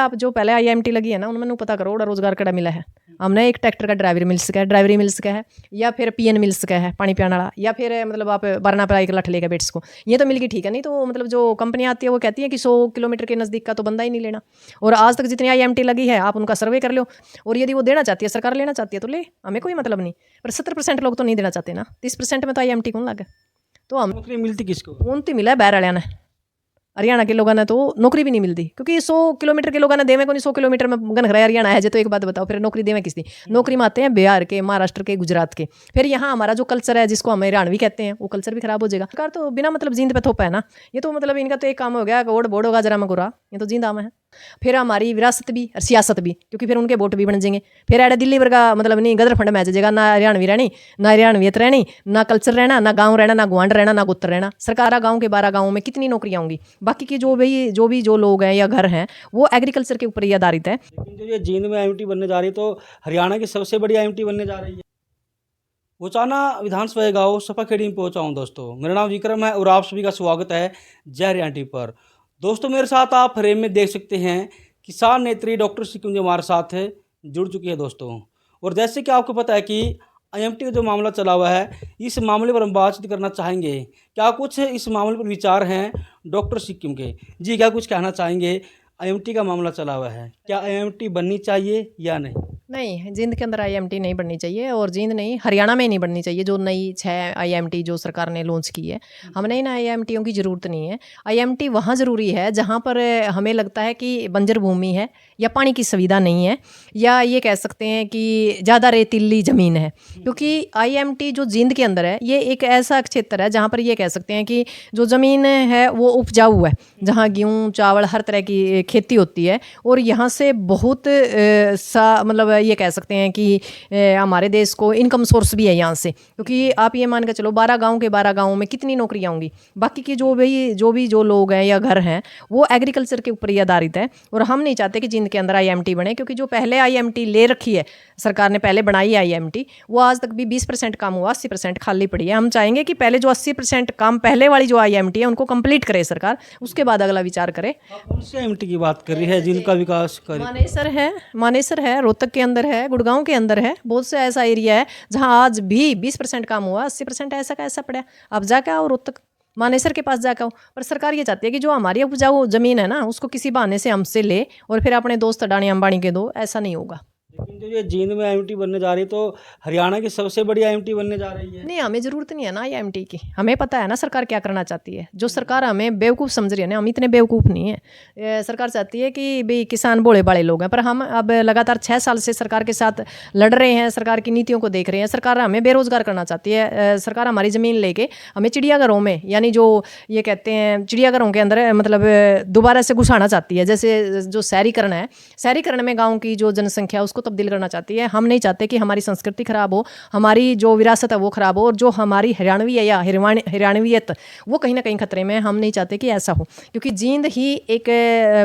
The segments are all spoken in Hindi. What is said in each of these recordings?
आप जो पहले आईएमटी लगी है ना उनमें पता करो उड़ा रोजगार कड़ा मिला है। हमने एक ट्रैक्टर का ड्राइवर मिल सका है, ड्राइवरी मिल सका है, या फिर पीएन मिल सका है पानी पियाने वाला, या फिर मतलब आप बरना पर एक लठ लेगा बेट्स को, ये तो मिल गई ठीक है। नहीं तो मतलब जो कंपनी आती है वो कहती है कि 100 किलोमीटर के नज़दीक का तो बंदा ही नहीं लेना। और आज तक जितनी आईएमटी लगी है आप उनका सर्वे कर लो, और यदि वो देना चाहती है, सरकार लेना चाहती है तो ले, हमें कोई मतलब नहीं। पर 70% लोग तो नहीं देना चाहते ना, 30% में तो आईएमटी कौन लगे। तो हम नौकरी मिलती किसको? कौन तो मिला है बैर वालिया ने, हरियाणा के लोगों ने तो नौकरी भी नहीं मिलती, क्योंकि 100 किलोमीटर के लोगों ने देवे को नहीं। 100 किलोमीटर में गन खरा हरियाणा है जो, तो एक बात बताओ फिर नौकरी देवे किसकी? नौकरी में आते हैं बिहार के, महाराष्ट्र के, गुजरात के। फिर यहाँ हमारा जो कल्चर है जिसको हम हरियाणवी कहते हैं वो कल्चर भी खराब हो जाएगा। सरकार तो बिना मतलब जींद पे थोपा है ना, ये तो मतलब इनका तो एक काम हो गया, वोट बोर्ड होगा जरा मगोरा, ये तो जींद आम है। फिर हमारी विरासत भी और सियासत भी, क्योंकि फिर उनके वोट भी बन जाएंगे। फिर ऐडा दिल्ली वर्गा मतलब नहीं गदर फंड मैच जाएगा, ना हरियाणवी रहनी, ना हरियाणवियत रहनी, ना कल्चर रहना, ना गाँव रहना, ना गुआंढ रहना, ना गुत्तर रहना। सरकार गाँव के 12 गाँव में कितनी नौकरियाँ होंगी? बाकी की जो लोग हैं या घर हैं वो एग्रीकल्चर के ऊपर ही आधारित है। लेकिन जो ये जींद में आईएमटी बनने जा रही है तो हरियाणा की सबसे बड़ी आईएमटी बनने जा रही है। उचाना विधानसभा गाँव सपाखेड़ी में पहुंचा हूं दोस्तों। मेरा नाम विक्रम है और आप सभी का स्वागत है जय हरियाणा पर। दोस्तों मेरे साथ आप फ्रेम में देख सकते हैं किसान नेत्री डॉक्टर सिक्किम जो हमारे साथ है जुड़ चुकी है दोस्तों। और जैसे कि आपको पता है कि आईएमटी का जो मामला चला हुआ है, इस मामले पर हम बातचीत करना चाहेंगे। क्या कुछ इस मामले पर विचार हैं डॉक्टर सिक्किम के? जी, क्या कुछ कहना चाहेंगे? आईएमटी का मामला चला हुआ है, क्या आईएमटी बननी चाहिए या नहीं? नहीं, जींद के अंदर आईएमटी नहीं बननी चाहिए, और जींद नहीं हरियाणा में ही नहीं बननी चाहिए। जो नई 6 आईएमटी जो सरकार ने लॉन्च की है, हमने इन आईएमटीओं की ज़रूरत नहीं है। आईएमटी वहाँ ज़रूरी है जहाँ पर हमें लगता है कि बंजर भूमि है, या पानी की सुविधा नहीं है, या ये कह सकते हैं कि ज़्यादा रेतीली ज़मीन है। क्योंकि आईएमटी जो जींद के अंदर है ये एक ऐसा क्षेत्र है जहाँ पर ये कह सकते हैं कि जो ज़मीन है वो उपजाऊ है, जहाँ गेहूँ चावल हर तरह की खेती होती है। और यहाँ से बहुत मतलब ये कह सकते हैं कि हमारे देश को इनकम सोर्स भी है यहाँ से। क्योंकि आप ये मान के चलो 12 गाँव के 12 गाँव में कितनी नौकरियाँ होंगी? बाकी की जो लोग हैं या घर हैं वो एग्रीकल्चर के ऊपर ही आधारित है। और हम नहीं चाहते कि जींद के अंदर आईएमटी बने, क्योंकि जो पहले आईएमटी ले रखी है सरकार ने, पहले बनाई आईएमटी, वो आज तक भी 20% काम हुआ, 80% खाली पड़ी है। हम चाहेंगे कि पहले जो 80% काम पहले वाली जो आईएमटी है उनको कंप्लीट करे सरकार, उसके बाद अगला विचार करे। कौन सी आईएमटी की बात कर रही है जिनका विकास करे? मानेसर है, रोहतक के अंदर है, गुड़गांव के अंदर है, बहुत से ऐसा एरिया है जहां आज भी 20% काम हुआ, 80% ऐसा का ऐसा पड़ा। अब जाके आओ रोहतक मानेसर के पास जाकर, पर सरकार ये चाहती है कि जो हमारी उपजाऊ जमीन है ना उसको किसी बहाने से हमसे ले और फिर अपने दोस्त अडानी अंबानी के दो। ऐसा नहीं होगा। लेकिन जो ये जींद में आईएमटी बनने जा रही है तो हरियाणा की सबसे बड़ी आईएमटी बनने जा रही है। नहीं, हमें ज़रूरत नहीं है ना आईएमटी की। हमें पता है ना सरकार क्या करना चाहती है। जो सरकार हमें बेवकूफ़ समझ रही है ना, हम इतने बेवकूफ़ नहीं है। सरकार चाहती है कि भाई किसान भोले भाले लोग हैं, पर हम अब लगातार 6 साल से सरकार के साथ लड़ रहे हैं, सरकार की नीतियों को देख रहे हैं। सरकार हमें बेरोजगार करना चाहती है। सरकार हमारी ज़मीन लेके हमें चिड़ियाघरों में, यानी जो ये कहते हैं चिड़ियाघरों के अंदर मतलब दोबारा से घुसाना चाहती है। जैसे जो शहरीकरण है, शहरीकरण में गाँव की जो जनसंख्या उसको तब्दील करना चाहती है। हम नहीं चाहते कि हमारी संस्कृति खराब हो, हमारी जो विरासत है वो खराब हो, और जो हमारी हरियाणवी है या हरियाणवियत वो कहीं ना कहीं खतरे में है। हम नहीं चाहते कि ऐसा हो, क्योंकि जींद ही एक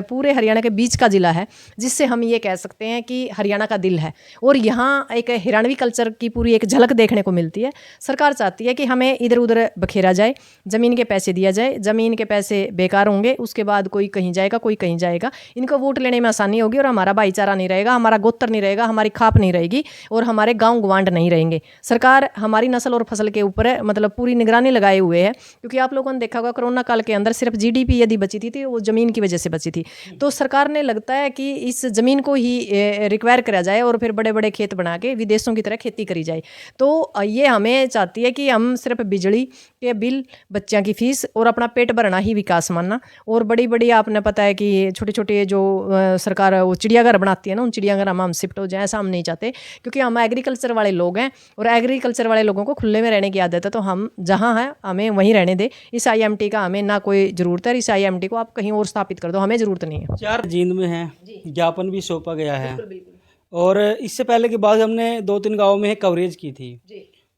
पूरे हरियाणा के बीच का ज़िला है, जिससे हम ये कह सकते हैं कि हरियाणा का दिल है। और यहाँ एक हरियाणवी कल्चर की पूरी एक झलक देखने को मिलती है। सरकार चाहती है कि हमें इधर उधर बखेरा जाए, ज़मीन के पैसे दिया जाए, ज़मीन के पैसे बेकार होंगे, उसके बाद कोई कहीं जाएगा कोई कहीं जाएगा, इनको वोट लेने में आसानी होगी, और हमारा भाईचारा नहीं रहेगा, हमारा गोत्र नहीं रहेगा, हमारी खाप नहीं रहेगी, और हमारे गांव गवांड नहीं रहेंगे। सरकार हमारी नस्ल और फसल के ऊपर मतलब पूरी निगरानी लगाए हुए है। क्योंकि आप लोगों ने देखा होगा कोरोना काल के अंदर सिर्फ जीडीपी यदि बची थी वो ज़मीन की वजह से बची थी। तो सरकार ने लगता है कि इस ज़मीन को ही रिक्वायर करा जाए और फिर बड़े बड़े खेत बना के विदेशों की तरह खेती करी जाए। तो ये हमें चाहती है कि हम सिर्फ बिजली के बिल, बच्चों की फीस और अपना पेट भरना ही विकास मानना। और बड़ी बड़ी आपने पता है कि छोटे छोटे जो सरकार वो चिड़ियाघर बनाती है ना, उन चिड़ियाघर हम शिफ्ट हो जाए, ऐसा हम नहीं चाहते। क्योंकि हम एग्रीकल्चर वाले लोग हैं, और एग्रीकल्चर वाले लोगों को खुले में रहने की आदत है। तो हम जहाँ हैं हमें वहीं रहने दे। इस आईएमटी का हमें ना कोई ज़रूरत है, इस आईएमटी को आप कहीं और स्थापित कर दो, हमें ज़रूरत नहीं है। 4 जींद में है, ज्ञापन भी सौंपा गया है। और इससे पहले के बाद हमने 2-3 गाँव में कवरेज की थी।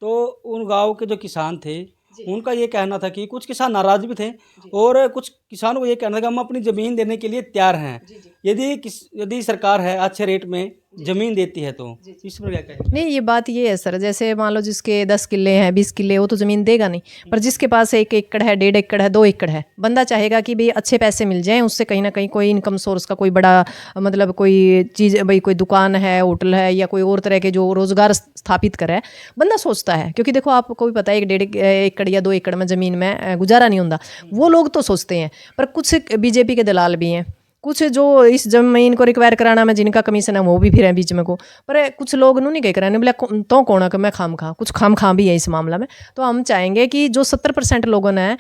तो उन गाँव के जो किसान थे उनका ये कहना था कि कुछ किसान नाराज भी थे, और कुछ किसानों को ये कहना था कि हम अपनी ज़मीन देने के लिए तैयार हैं, यदि सरकार है अच्छे रेट में जमीन देती है तो इस पर क्या कहें? नहीं, ये बात ये है सर, जैसे मान लो जिसके 10 किले हैं, 20 किले, वो तो ज़मीन देगा नहीं। पर जिसके पास 1 एकड़ है, 1.5 एकड़ है, 2 एकड़ है, बंदा चाहेगा कि भाई अच्छे पैसे मिल जाएं, उससे कहीं ना कहीं कोई इनकम सोर्स का कोई बड़ा मतलब कोई चीज़, भाई कोई दुकान है, होटल है, या कोई और तरह के जो रोज़गार स्थापित करे, बंदा सोचता है। क्योंकि देखो आपको भी पता है 1.5 एकड़ या 2 एकड़ में ज़मीन में गुजारा नहीं होता, वो लोग तो सोचते हैं। पर कुछ बीजेपी के दलाल भी हैं, कुछ जो इस ज़मीन को रिक्वायर कराना में जिनका कमीशन है वो भी फिर हैं बीच में को। पर कुछ लोग नू नहीं कह कराने बोले तो कौन है कि मैं खाम खा, कुछ खाम खा भी है इस मामला में। तो हम चाहेंगे कि जो 70% लोगों ने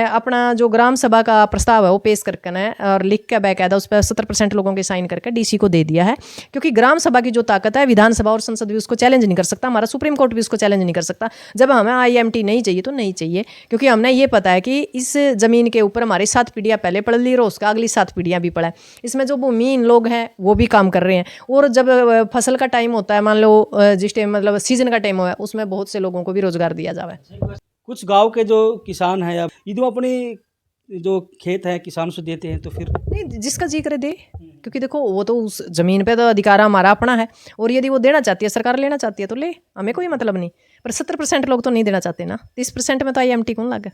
अपना जो ग्राम सभा का प्रस्ताव है वो पेश करके ना और लिख के बाकायदा उस पर 70% लोगों के साइन करके डीसी को दे दिया है। क्योंकि ग्राम सभा की जो ताकत है, विधानसभा और संसद भी उसको चैलेंज नहीं कर सकता, हमारा सुप्रीम कोर्ट भी उसको चैलेंज नहीं कर सकता। जब हमें IMT नहीं चाहिए तो नहीं चाहिए, क्योंकि हमने ये पता है कि इस ज़मीन के ऊपर हमारी 7 पीढ़ियाँ पहले पढ़ ली और उसका अगली 7 पीढ़ियाँ भी पढ़ा। इसमें जो भूमिहीन लोग हैं वो भी काम कर रहे हैं। और जब फसल का टाइम होता है, मान लो जिस टाइम मतलब सीजन का टाइम हुआ है, उसमें बहुत से लोगों को भी रोजगार दिया जावे। कुछ गांव के जो किसान हैं, अब यदि वो अपनी जो खेत है किसानों से देते हैं तो फिर नहीं, जिसका जी करे दे, क्योंकि देखो वो तो उस जमीन पे तो अधिकार हमारा अपना है, और यदि वो देना चाहती है, सरकार लेना चाहती है तो ले, हमें कोई मतलब नहीं। पर 70% लोग तो नहीं देना चाहते ना, 30% में तो IMT कौन लगा।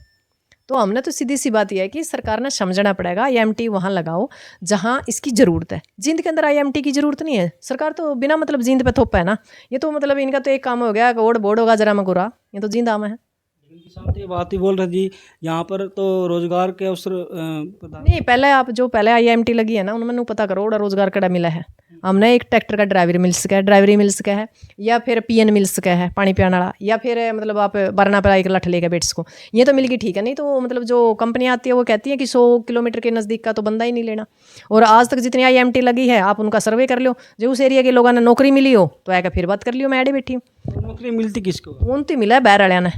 तो हमने तो सीधी सी बात यह है कि सरकार ने समझना पड़ेगा, IMT वहाँ लगाओ जहाँ इसकी ज़रूरत है। जींद के अंदर IMT की ज़रूरत नहीं है, सरकार तो बिना मतलब जींद पे थोपा है ना। ये तो मतलब इनका तो एक काम हो गया, ओड बोर्ड होगा जरा मगुरा, ये तो जींद आम है। लेकिन किसान तो ये बात ही बोल रहे जी, यहाँ पर तो रोजगार के अवसर प्रदान। नहीं, पहले आप जो पहले IMT लगी है ना, उनमें पता करो ओड़ा रोजगार कड़ा मिला है। हमने एक ट्रैक्टर का ड्राइवरी मिल सका है, ड्राइवरी मिल सका है, या फिर PN मिल सका है, पानी पियाने वाला, या फिर मतलब आप बरना पर एक लठ लेके बेट्स को, ये तो मिल गई, ठीक है। नहीं तो मतलब जो कंपनी आती है वो कहती है कि 100 किलोमीटर के नज़दीक का तो बंदा ही नहीं लेना। और आज तक जितनी IMT लगी है आप उनका सर्वे कर लो, जो उस एरिया के लोगों ने नौकरी मिली हो तो आकर फिर बात कर लियो, मैं आड़े बैठी हूँ। तो नौकरी मिलती किसको? उन तो मिला है बैर वालिया ने,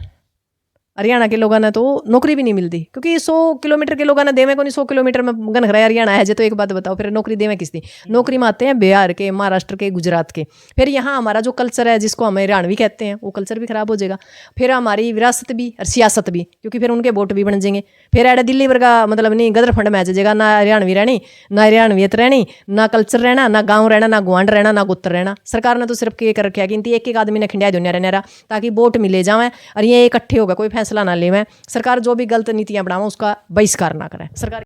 हरियाणा के लोगों ने तो नौकरी भी नहीं मिलती, क्योंकि 100 किलोमीटर के लोगों ने देवे को नहीं, 100 किलोमीटर में गन खरा हरियाणा है जे। तो एक बात बताओ, फिर नौकरी देवे किस दी? नौकरी में आते हैं बिहार के, महाराष्ट्र के, गुजरात के। फिर यहाँ हमारा जो कल्चर है, जिसको हम हरियाणवी कहते हैं, वो कल्चर भी खराब हो जाएगा। फिर हमारी विरासत भी और सियासत भी, क्योंकि फिर उनके वोट भी बन जाएंगे। फिर ऐडे दिल्ली वर्गा मतलब नहीं गदर फंड में आ जाएगा, ना हरियाणवी रहनी, ना हरियाणवियत रहनी, ना कल्चर रहना, ना गाँव रहना, ना गुआंढ रहना, ना गुत्तर रहना। सरकार ने तो सिर्फ ये कर रखा है कि इनती एक आदमी ने खिंडिया दुनिया रहने, ताकि वोट मिले जाए और ये इकट्ठे होगा कोई फैसला ना ले। सरकार जो भी गलत नीतियां बनावे उसका बहिष्कार ना करे। सरकार